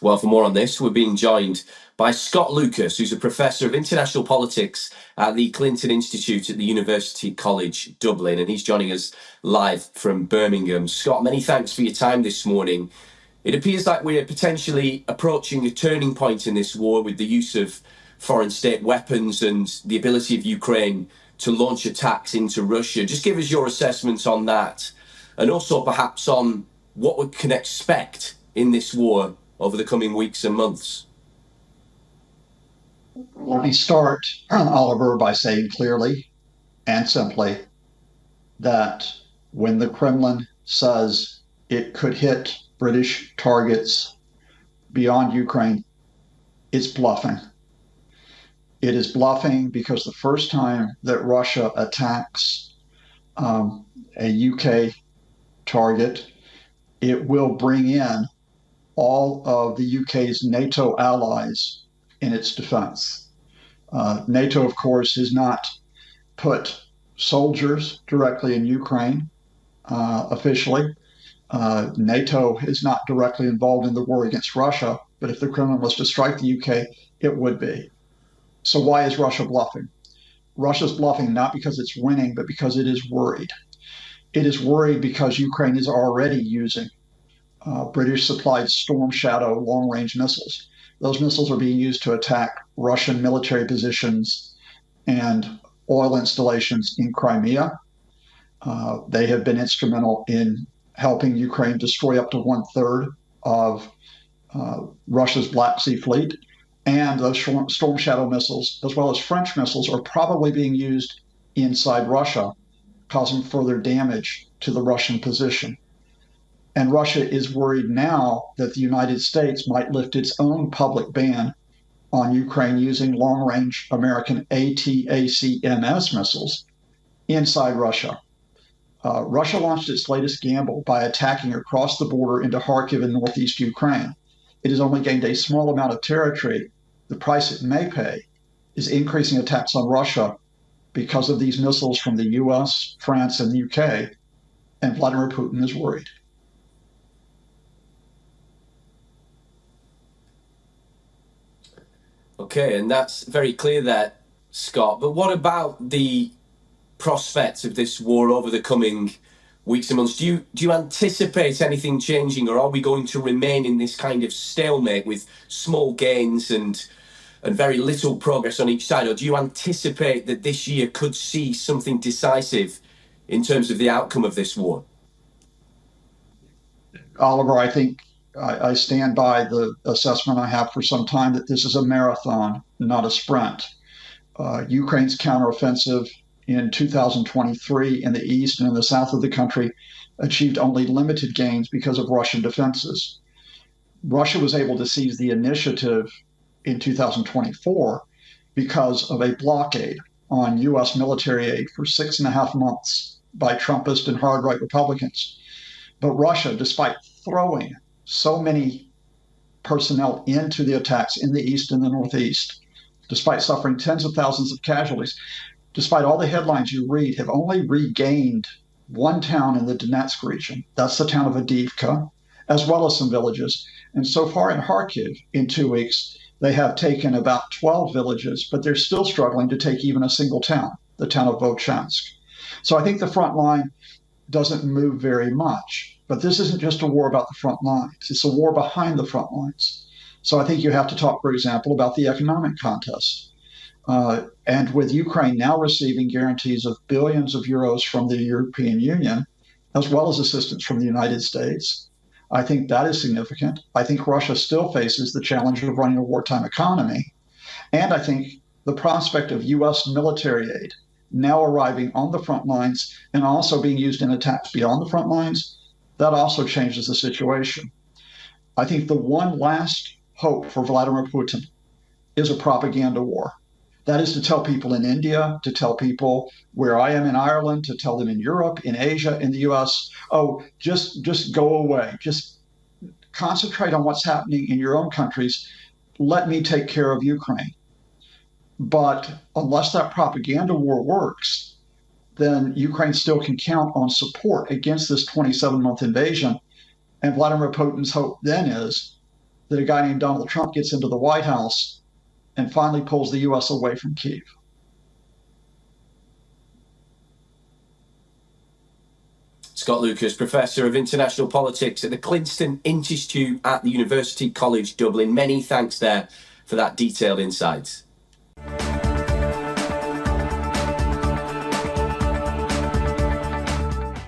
Well, for more on this, we're being joined by Scott Lucas, who's a professor of international politics at the Clinton Institute at the University College Dublin, and he's joining us live from Birmingham. Scott, many thanks for your time this morning. It appears like we're potentially approaching a turning point in this war with the use of foreign state weapons and the ability of Ukraine to launch attacks into Russia. Just give us your assessment on that, and also perhaps on what we can expect in this war over the coming weeks and months. Let me start, Oliver, by saying clearly and simply that when the Kremlin says it could hit British targets beyond Ukraine, it's bluffing. It is bluffing because the first time that Russia attacks a UK target, it will bring in all of the UK's NATO allies in its defense. NATO, of course, has not put soldiers directly in Ukraine officially. NATO is not directly involved in the war against Russia, but if the Kremlin was to strike the UK, it would be. So why is Russia bluffing? Russia's bluffing not because it's winning, but because it is worried. It is worried because Ukraine is already using British supplied Storm Shadow long-range missiles. Those missiles are being used to attack Russian military positions and oil installations in Crimea. They have been instrumental in helping Ukraine destroy up to 1/3 of Russia's Black Sea Fleet. And those Storm Shadow missiles, as well as French missiles, are probably being used inside Russia, causing further damage to the Russian position. And Russia is worried now that the United States might lift its own public ban on Ukraine using long-range American ATACMS missiles inside Russia. Russia launched its latest gamble by attacking across the border into Kharkiv in northeast Ukraine. It has only gained a small amount of territory. The price it may pay is increasing attacks on Russia because of these missiles from the US, France, and the UK, and Vladimir Putin is worried. Okay, and that's very clear there, Scott. But what about the prospects of this war over the coming weeks and months? Do you anticipate anything changing, or are we going to remain in this kind of stalemate with small gains and very little progress on each side? Or do you anticipate that this year could see something decisive in terms of the outcome of this war? Oliver, I think I stand by the assessment I have for some time that this is a marathon, not a sprint. Ukraine's counteroffensive in 2023 in the east and in the south of the country achieved only limited gains because of Russian defenses. Russia was able to seize the initiative in 2024 because of a blockade on U.S. military aid for 6.5 months by Trumpist and hard-right Republicans. But Russia, despite throwing so many personnel into the attacks in the east and the northeast, despite suffering tens of thousands of casualties, despite all the headlines you read, have only regained one town in the Donetsk region. That's the town of Avdiivka, as well as some villages. And so far in Kharkiv, in 2 weeks, they have taken about 12 villages, but they're still struggling to take even a single town, the town of Volchansk. So I think the front line doesn't move very much. But this isn't just a war about the front lines. It's a war behind the front lines. So I think you have to talk, for example, about the economic contest. And with Ukraine now receiving guarantees of billions of euros from the European Union, as well as assistance from the United States, I think that is significant. I think Russia still faces the challenge of running a wartime economy. And I think the prospect of U.S. military aid now arriving on the front lines and also being used in attacks beyond the front lines, that also changes the situation. I think the one last hope for Vladimir Putin is a propaganda war. That is to tell people in India, to tell people where I am in Ireland, to tell them in Europe, in Asia, in the US, oh, just go away. Just concentrate on what's happening in your own countries. Let me take care of Ukraine. But unless that propaganda war works, then Ukraine still can count on support against this 27-month invasion. And Vladimir Putin's hope then is that a guy named Donald Trump gets into the White House and finally pulls the U.S. away from Kyiv. Scott Lucas, Professor of International Politics at the Clinton Institute at the University College Dublin. Many thanks there for that detailed insight.